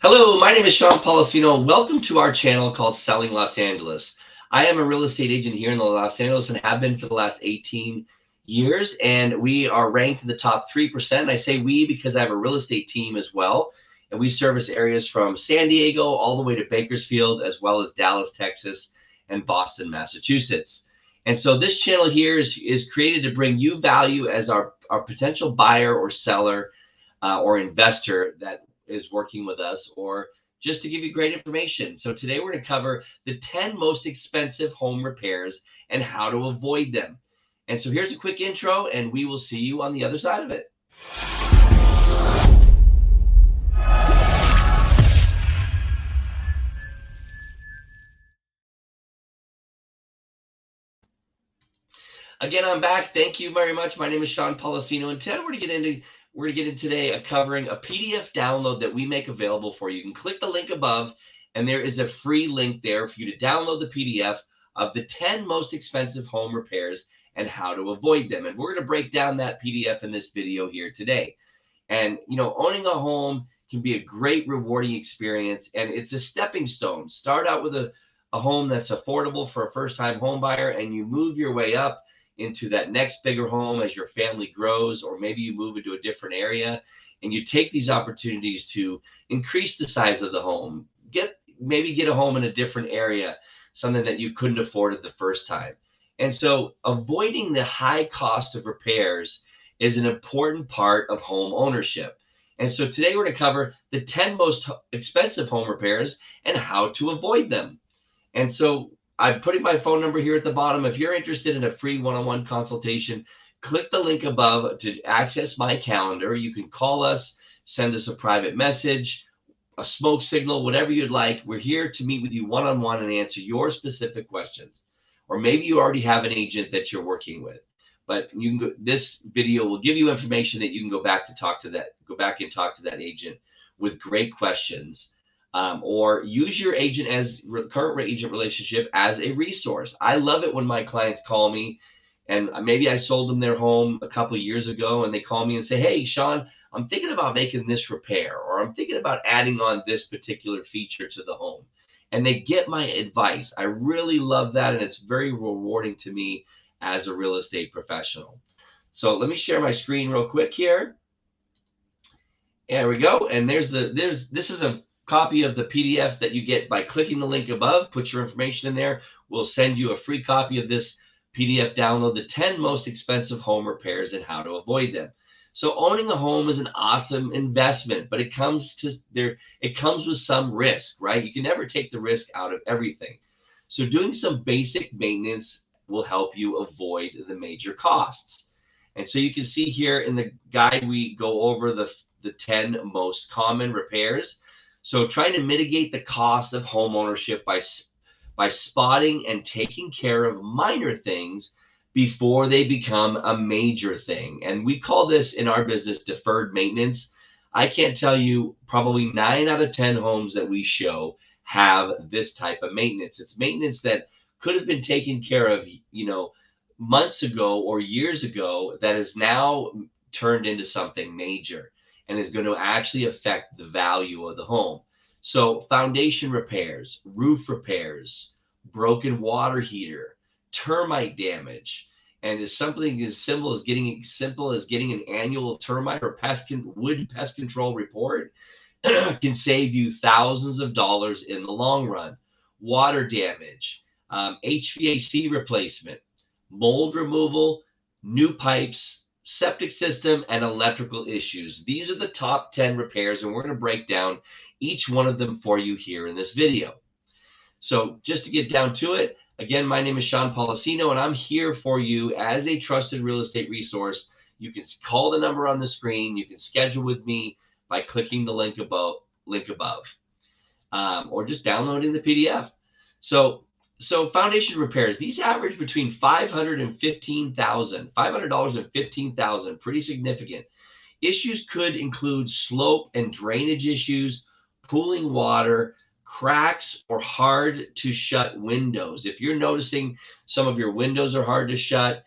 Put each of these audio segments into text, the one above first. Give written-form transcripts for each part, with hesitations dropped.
Hello, my name is Sean Policino. Welcome to our channel called Selling Los Angeles. I am a real estate agent here in Los Angeles and have been for the last 18 years, and we are ranked in the top 3%. I say we because I have a real estate team as well, and we service areas from San Diego all the way to Bakersfield, as well as Dallas, Texas, and Boston, Massachusetts. And so this channel here is created to bring you value as our potential buyer or seller or investor that is working with us, or just to give you great information. So today we're going to cover the 10 most expensive home repairs and how to avoid them. And so here's a quick intro, and we will see you on the other side of it. Again, I'm back. Thank you very much. My name is Sean Policino, and today we're going to get into today covering a PDF download that we make available for you. You can click the link above, and there is a free link there for you to download the PDF of the 10 most expensive home repairs and how to avoid them. And we're going to break down that PDF in this video here today. And owning a home can be a great rewarding experience, and it's a stepping stone. Start out with a home that's affordable for a first-time home buyer, and you move your way up into that next bigger home as your family grows, or maybe you move into a different area and you take these opportunities to increase the size of the home, maybe get a home in a different area, something that you couldn't afford at the first time. And so avoiding the high cost of repairs is an important part of home ownership. And so today we're going to cover the 10 most expensive home repairs and how to avoid them. And so I'm putting my phone number here at the bottom. If you're interested in a free one-on-one consultation, click the link above to access my calendar. You can call us, send us a private message, a smoke signal, whatever you'd like. We're here to meet with you one-on-one and answer your specific questions. Or maybe you already have an agent that you're working with, but this video will give you information that you can go back and talk to that agent with great questions. Or use your agent current agent relationship as a resource. I love it when my clients call me, and maybe I sold them their home a couple of years ago, and they call me and say, "Hey, Sean, I'm thinking about making this repair, or I'm thinking about adding on this particular feature to the home," and they get my advice. I really love that, and it's very rewarding to me as a real estate professional. So let me share my screen real quick here. There we go, and this is a copy of the PDF that you get by clicking the link above. Put your information in there. We'll send you a free copy of this PDF download, the 10 most expensive home repairs and how to avoid them. So owning a home is an awesome investment, but it comes with some risk, right? You can never take the risk out of everything. So doing some basic maintenance will help you avoid the major costs. And so you can see here in the guide, we go over the 10 most common repairs. So trying to mitigate the cost of home ownership by spotting and taking care of minor things before they become a major thing. And we call this in our business deferred maintenance. I can't tell you, probably 9 out of 10 homes that we show have this type of maintenance. It's maintenance that could have been taken care of, months ago or years ago, that is now turned into something major and is going to actually affect the value of the home. So foundation repairs, roof repairs, broken water heater, termite damage, and is something as simple as getting an annual termite or wood pest control report can save you thousands of dollars in the long run. Water damage, HVAC replacement, mold removal, new pipes, septic system, and electrical issues. These are the top 10 repairs, and we're going to break down each one of them for you here in this video. So just to get down to it, again, my name is Sean Policino, and I'm here for you as a trusted real estate resource. You can call the number on the screen. You can schedule with me by clicking the link above, or just downloading the PDF. So foundation repairs, these average between $500 and $15,000, pretty significant. Issues could include slope and drainage issues, pooling water, cracks, or hard to shut windows. If you're noticing some of your windows are hard to shut,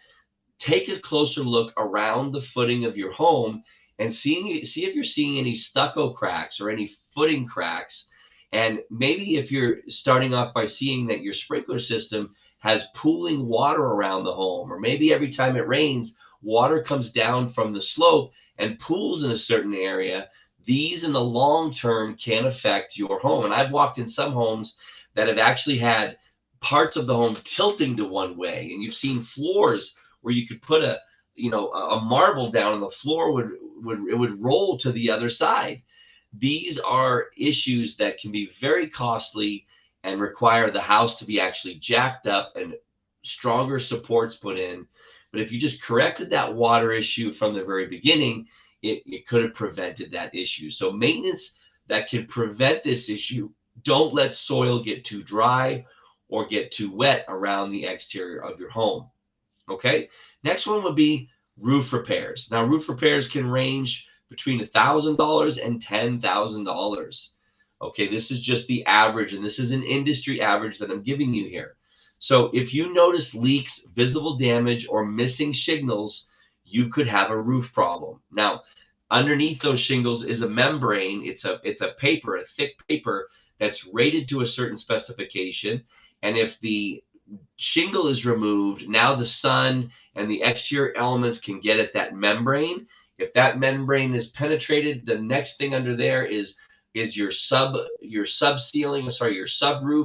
take a closer look around the footing of your home and see if you're seeing any stucco cracks or any footing cracks. And maybe if you're starting off by seeing that your sprinkler system has pooling water around the home, or maybe every time it rains, water comes down from the slope and pools in a certain area, these in the long term can affect your home. And I've walked in some homes that have actually had parts of the home tilting to one way, and you've seen floors where you could put a marble down and the floor would roll to the other side. These are issues that can be very costly and require the house to be actually jacked up and stronger supports put in. But if you just corrected that water issue from the very beginning, it could have prevented that issue. So maintenance that can prevent this issue: don't let soil get too dry or get too wet around the exterior of your home. Okay. Next one would be roof repairs. Now, roof repairs can range between $1,000 and $10,000. Okay, this is just the average, and this is an industry average that I'm giving you here. So if you notice leaks, visible damage, or missing shingles, you could have a roof problem. Now, underneath those shingles is a membrane. It's a paper, a thick paper that's rated to a certain specification. And if the shingle is removed, now the sun and the exterior elements can get at that membrane. If that membrane is penetrated, the next thing under there is your subroof,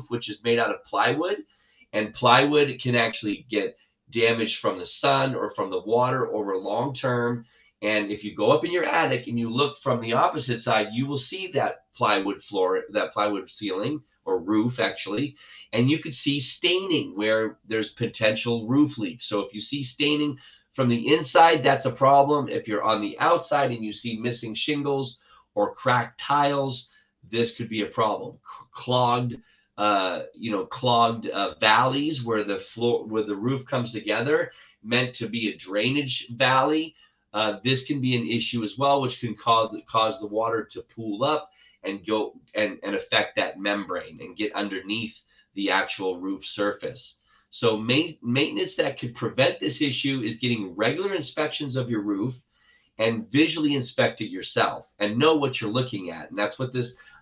which is made out of plywood. And plywood can actually get damaged from the sun or from the water over long term. And if you go up in your attic and you look from the opposite side, you will see that plywood floor, that plywood ceiling or roof actually, and you could see staining where there's potential roof leaks. So if you see staining from the inside, that's a problem. If you're on the outside and you see missing shingles or cracked tiles, this could be a problem. Clogged valleys where the roof comes together, meant to be a drainage valley. This can be an issue as well, which can cause the water to pool up and go and affect that membrane and get underneath the actual roof surface. So maintenance that could prevent this issue is getting regular inspections of your roof and visually inspect it yourself and know what you're looking at. And that's what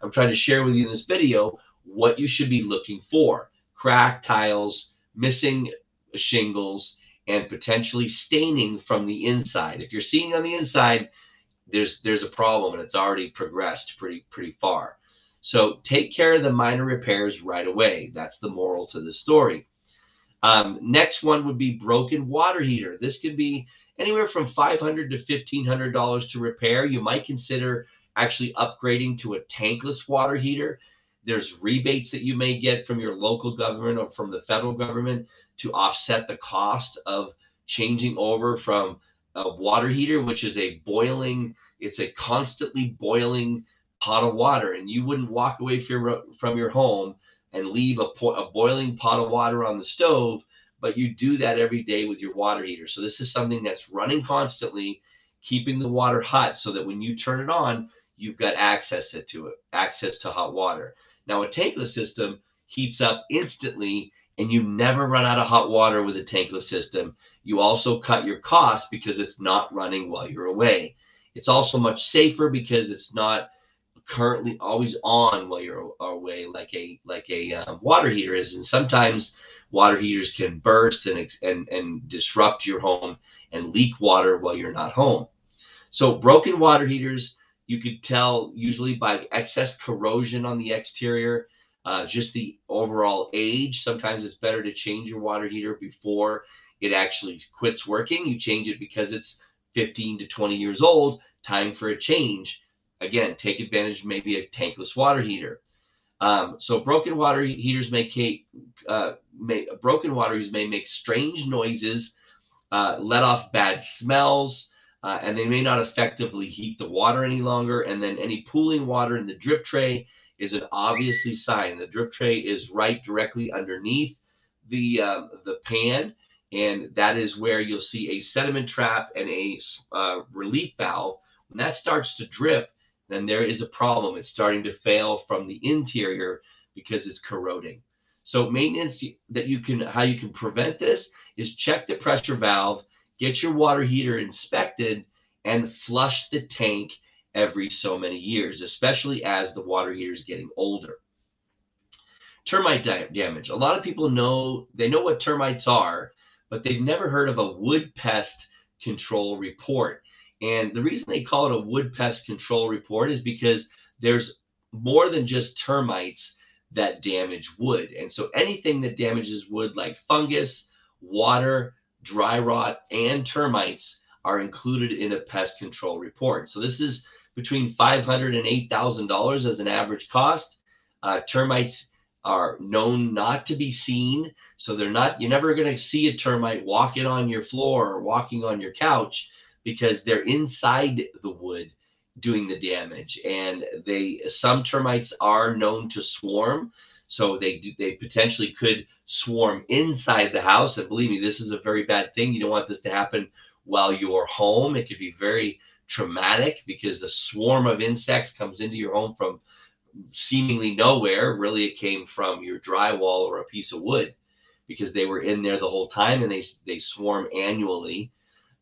I'm trying to share with you in this video, what you should be looking for: cracked tiles, missing shingles, and potentially staining from the inside. If you're seeing on the inside, there's a problem and it's already progressed pretty far. So take care of the minor repairs right away. That's the moral to the story. Next one would be broken water heater. This could be anywhere from $500 to $1,500 to repair. You might consider actually upgrading to a tankless water heater. There's rebates that you may get from your local government or from the federal government to offset the cost of changing over from a water heater, which is it's a constantly boiling pot of water, and you wouldn't walk away from your home and leave a boiling pot of water on the stove, but you do that every day with your water heater. So this is something that's running constantly, keeping the water hot so that when you turn it on, you've got access to hot water. Now, a tankless system heats up instantly, and you never run out of hot water with a tankless system. You also cut your costs because it's not running while you're away. It's also much safer because it's not currently always on while you're away like a water heater is. And sometimes water heaters can burst and disrupt your home and leak water while you're not home. So broken water heaters, you could tell usually by excess corrosion on the exterior, just the overall age. Sometimes it's better to change your water heater before it actually quits working. You change it because it's 15 to 20 years old, time for a change. Again, take advantage of maybe a tankless water heater. So broken water heaters may make strange noises, let off bad smells, and they may not effectively heat the water any longer. And then any pooling water in the drip tray is an obviously sign. The drip tray is right directly underneath the pan, and that is where you'll see a sediment trap and a relief valve. When that starts to drip, then there is a problem. It's starting to fail from the interior because it's corroding. So maintenance how you can prevent this is check the pressure valve, get your water heater inspected, and flush the tank every so many years, especially as the water heater is getting older. Termite damage. A lot of people know what termites are, but they've never heard of a wood pest control report. And the reason they call it a wood pest control report is because there's more than just termites that damage wood. And so anything that damages wood like fungus, water, dry rot, and termites are included in a pest control report. So this is between $500 and $8,000 as an average cost. Termites are known not to be seen. So you're never going to see a termite walking on your floor or walking on your couch because they're inside the wood doing the damage. And some termites are known to swarm. So they potentially could swarm inside the house. And believe me, this is a very bad thing. You don't want this to happen while you're home. It could be very traumatic because a swarm of insects comes into your home from seemingly nowhere. Really, it came from your drywall or a piece of wood because they were in there the whole time, and they swarm annually.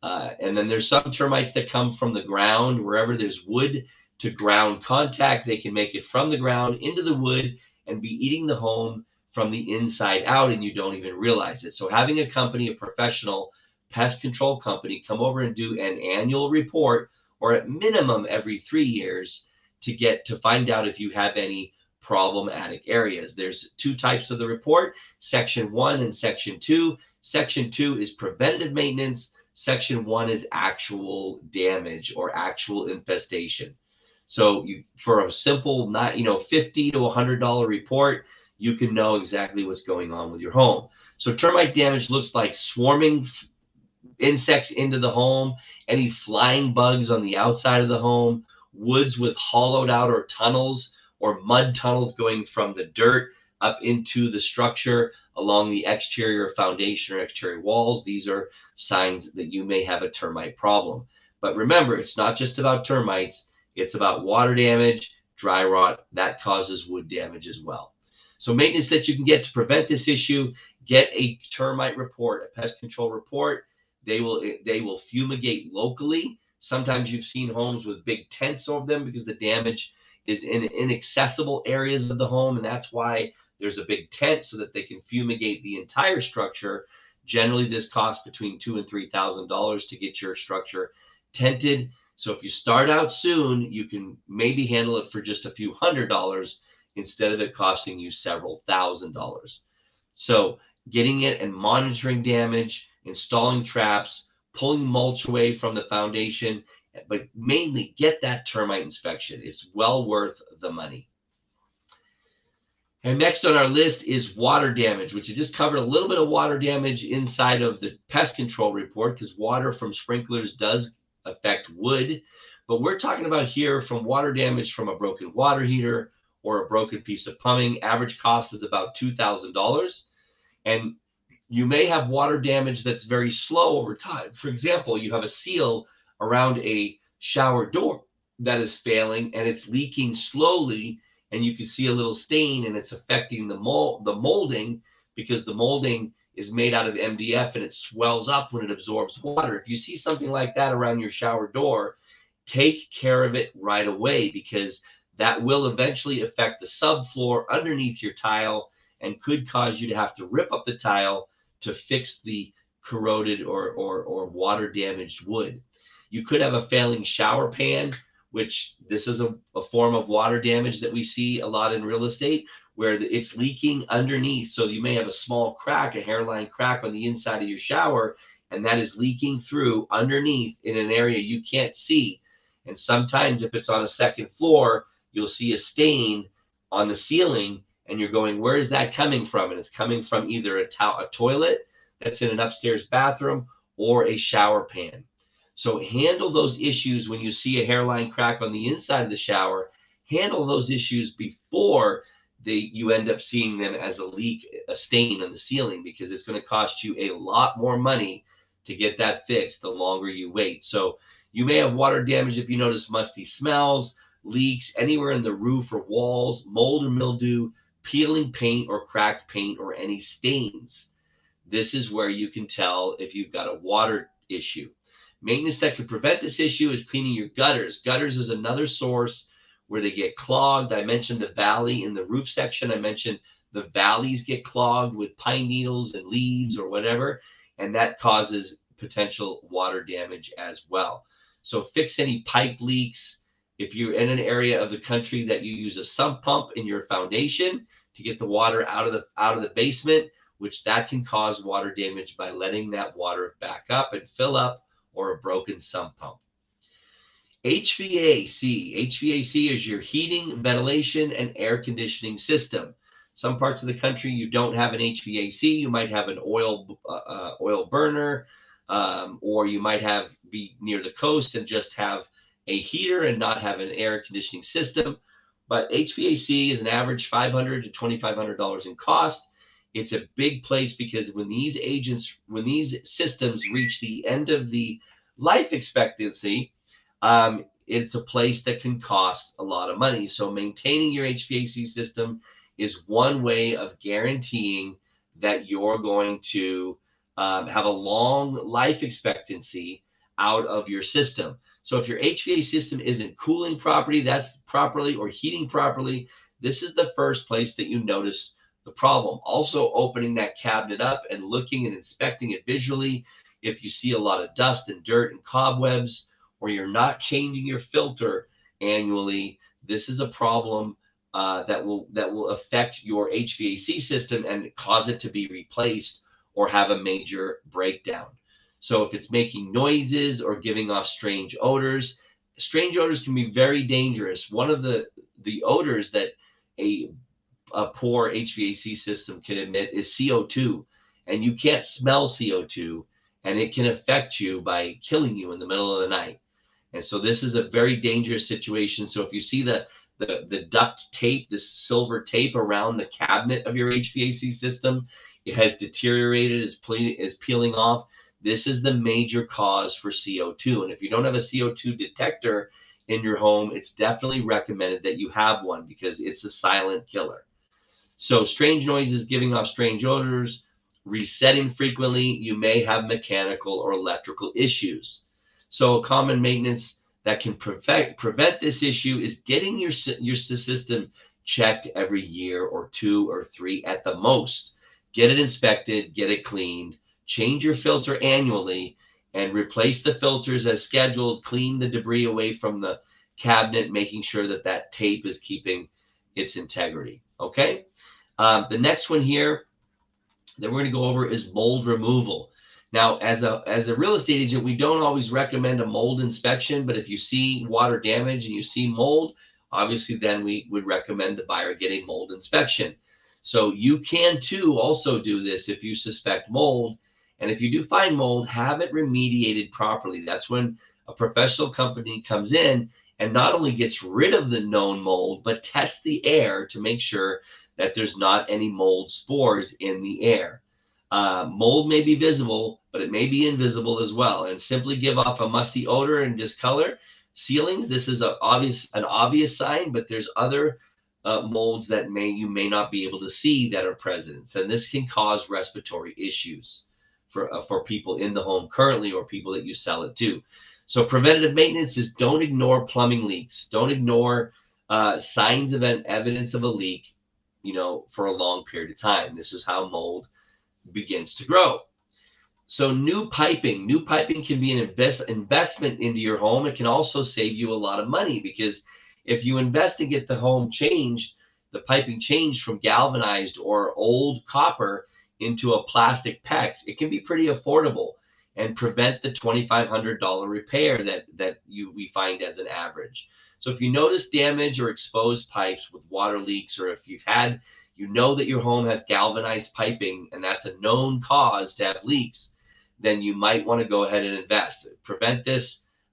And then there's some termites that come from the ground. Wherever there's wood to ground contact, they can make it from the ground into the wood and be eating the home from the inside out, and you don't even realize it. So having a company, a professional pest control company, come over and do an annual report, or at minimum every 3 years, to find out if you have any problematic areas. There's two types of the report, Section 1 and Section 2. Section 2 is preventative maintenance. Section 1 is actual damage or actual infestation. So for a simple, not $50 to $100 report, you can know exactly what's going on with your home. So termite damage looks like swarming insects into the home, any flying bugs on the outside of the home, woods with hollowed out or tunnels or mud tunnels going from the dirt up into the structure along the exterior foundation or exterior walls. These are signs that you may have a termite problem. But remember, it's not just about termites. It's about water damage, dry rot, that causes wood damage as well. So maintenance that you can get to prevent this issue: get a termite report, a pest control report. They will fumigate locally. Sometimes you've seen homes with big tents over them because the damage is in inaccessible areas of the home, and that's why there's a big tent so that they can fumigate the entire structure. Generally, this costs between $2,000 and $3,000 to get your structure tented. So if you start out soon, you can maybe handle it for just a few $100s instead of it costing you several $1,000s. So getting it and monitoring damage, installing traps, pulling mulch away from the foundation, but mainly get that termite inspection. It's well worth the money. And next on our list is water damage, which I just covered a little bit of water damage inside of the pest control report because water from sprinklers does affect wood. But we're talking about here from water damage from a broken water heater or a broken piece of plumbing. Average cost is about $2,000. And you may have water damage that's very slow over time. For example, you have a seal around a shower door that is failing and it's leaking slowly, and you can see a little stain, and it's affecting the molding because the molding is made out of MDF and it swells up when it absorbs water. If you see something like that around your shower door, take care of it right away because that will eventually affect the subfloor underneath your tile and could cause you to have to rip up the tile to fix the corroded or water damaged wood. You could have a failing shower pan, which this is a form of water damage that we see a lot in real estate, where it's leaking underneath. So you may have a small crack, a hairline crack on the inside of your shower, and that is leaking through underneath in an area you can't see. And sometimes if it's on a second floor, you'll see a stain on the ceiling, and you're going, where is that coming from? And it's coming from either a toilet that's in an upstairs bathroom or a shower pan. So handle those issues when you see a hairline crack on the inside of the shower. Handle those issues before you end up seeing them as a leak, a stain on the ceiling, because it's going to cost you a lot more money to get that fixed the longer you wait. So you may have water damage if you notice musty smells, leaks anywhere in the roof or walls, mold or mildew, peeling paint or cracked paint, or any stains. This is where you can tell if you've got a water issue. Maintenance that could prevent this issue is cleaning your gutters. Gutters is another source where they get clogged. I mentioned the valley in the roof section. I mentioned the valleys get clogged with pine needles and leaves or whatever, and that causes potential water damage as well. So fix any pipe leaks. If you're in an area of the country that you use a sump pump in your foundation to get the water out of the basement, which that can cause water damage by letting that water back up and fill up, or a broken sump pump. HVAC. HVAC is your heating, ventilation, and air conditioning system. Some parts of the country you don't have an HVAC. You might have an oil burner, or you might be near the coast and just have a heater and not have an air conditioning system. But HVAC is an average $500 to $2,500 in cost. It's a big place because when these systems reach the end of the life expectancy, it's a place that can cost a lot of money. So maintaining your HVAC system is one way of guaranteeing that you're going to have a long life expectancy out of your system. So if your HVAC system isn't cooling properly or heating properly, this is the first place that you notice the problem. Also, opening that cabinet up and looking and inspecting it visually. If you see a lot of dust and dirt and cobwebs, or you're not changing your filter annually, this is a problem that will affect your HVAC system and cause it to be replaced or have a major breakdown. So if it's making noises or giving off strange odors can be very dangerous. One of the odors that a poor HVAC system can emit is CO2, and you can't smell CO2, and it can affect you by killing you in the middle of the night. And so this is a very dangerous situation. So if you see the duct tape, this silver tape around the cabinet of your HVAC system, it has deteriorated, is peeling off. This is the major cause for CO2. And if you don't have a CO2 detector in your home, it's definitely recommended that you have one because it's a silent killer. So strange noises, giving off strange odors, resetting frequently, you may have mechanical or electrical issues. So common maintenance that can prevent this issue is getting your system checked every year or 2 or 3 at the most. Get it inspected, get it cleaned, change your filter annually, and replace the filters as scheduled. Clean the debris away from the cabinet, making sure that tape is keeping its integrity. Okay. The next one here that we're going to go over is mold removal. Now, as a real estate agent, we don't always recommend a mold inspection, but if you see water damage and you see mold, obviously then we would recommend the buyer get a mold inspection. So you can too also do this if you suspect mold. And if you do find mold, have it remediated properly. That's when a professional company comes in and not only gets rid of the known mold, but tests the air to make sure that there's not any mold spores in the air. Mold may be visible, but it may be invisible as well, and simply give off a musty odor and discolor. Ceilings, this is an obvious sign, but there's other molds that you may not be able to see that are present, and this can cause respiratory issues for people in the home currently or people that you sell it to. So preventative maintenance is don't ignore plumbing leaks. Don't ignore signs of evidence of a leak, for a long period of time. This is how mold begins to grow. So new piping can be an investment into your home. It can also save you a lot of money because if you invest and get the home changed, the piping changed from galvanized or old copper into a plastic PEX, it can be pretty affordable and prevent the $2,500 repair that we find as an average. So if you notice damage or exposed pipes with water leaks, or if that your home has galvanized piping and that's a known cause to have leaks, then you might want to go ahead and invest.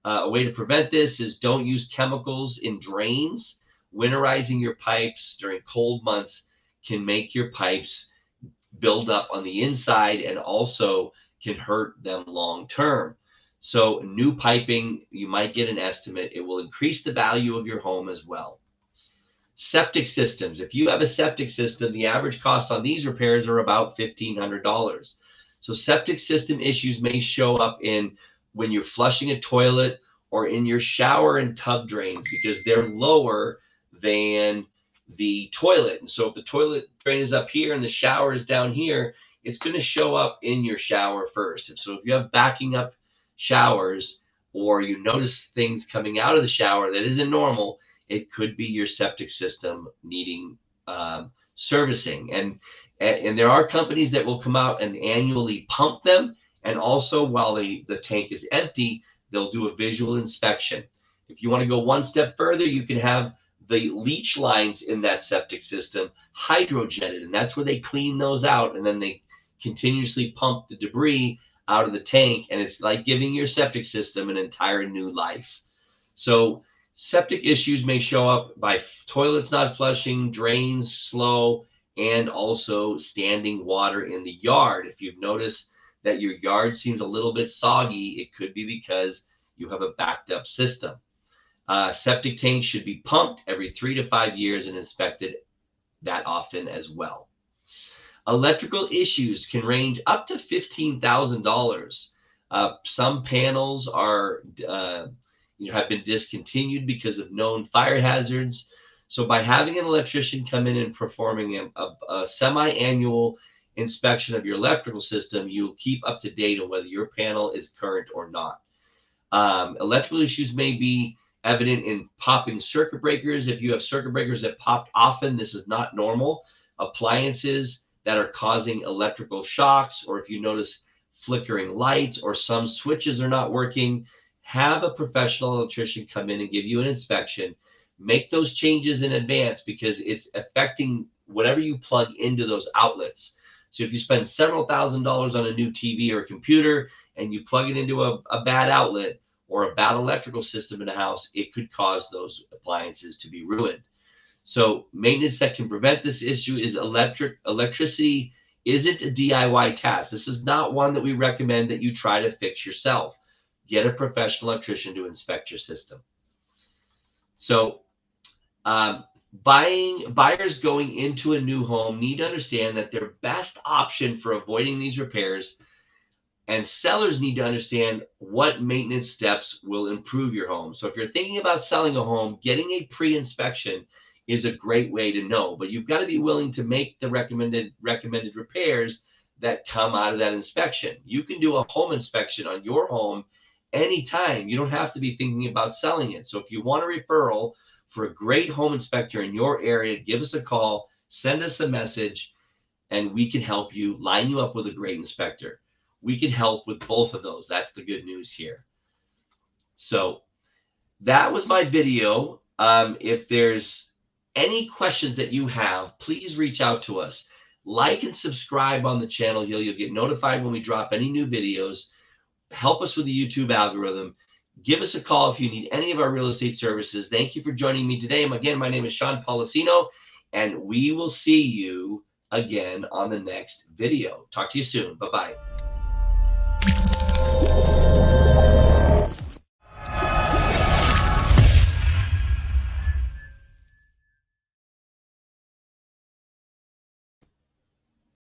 A way to prevent this is don't use chemicals in drains. Winterizing your pipes during cold months can make your pipes build up on the inside and also can hurt them long term. So new piping, you might get an estimate. It will increase the value of your home as well. Septic systems. If you have a septic system, the average cost on these repairs are about $1,500. So septic system issues may show up in when you're flushing a toilet or in your shower and tub drains, because they're lower than the toilet. And so if the toilet drain is up here and the shower is down here, it's going to show up in your shower first. And so if you have backing up showers, or you notice things coming out of the shower that isn't normal, it could be your septic system needing servicing. And there are companies that will come out and annually pump them. And also, while the tank is empty, they'll do a visual inspection. If you want to go one step further, you can have the leach lines in that septic system hydrojetted, and that's where they clean those out, and then they continuously pump the debris out of the tank, and it's like giving your septic system an entire new life. So septic issues may show up by toilets not flushing, drains slow, and also standing water in the yard. If you've noticed that your yard seems a little bit soggy, it could be because you have a backed up system. Septic tanks should be pumped every 3 to 5 years and inspected that often as well. Electrical issues can range up to $15,000. Some panels are have been discontinued because of known fire hazards. So by having an electrician come in and performing a semi-annual inspection of your electrical system, you'll keep up to date on whether your panel is current or not. Electrical issues may be evident in popping circuit breakers. If you have circuit breakers that pop often, this is not normal. Appliances that are causing electrical shocks, or if you notice flickering lights or some switches are not working, have a professional electrician come in and give you an inspection. Make those changes in advance, because it's affecting whatever you plug into those outlets. So if you spend several $1,000s on a new TV or a computer and you plug it into a bad outlet or a bad electrical system in a house, it could cause those appliances to be ruined. So maintenance that can prevent this issue is electricity isn't a DIY task. This is not one that we recommend that you try to fix yourself. Get a professional electrician to inspect your system. So buyers going into a new home need to understand that their best option for avoiding these repairs, and sellers need to understand what maintenance steps will improve your home. So if you're thinking about selling a home, getting a pre-inspection is a great way to know, but you've got to be willing to make the recommended repairs that come out of that inspection. You can do a home inspection on your home anytime. You don't have to be thinking about selling it. So if you want a referral for a great home inspector in your area, give us a call, send us a message, and we can help you line you up with a great inspector. We can help with both of those. That's the good news here. So that was my video. If there's any questions that you have, please reach out to us. Like and subscribe on the channel. You'll get notified when we drop any new videos. Help us with the YouTube algorithm. Give us a call if you need any of our real estate services. Thank you for joining me today. Again, my name is Sean Policino, and we will see you again on the next video. Talk to you soon. Bye-bye.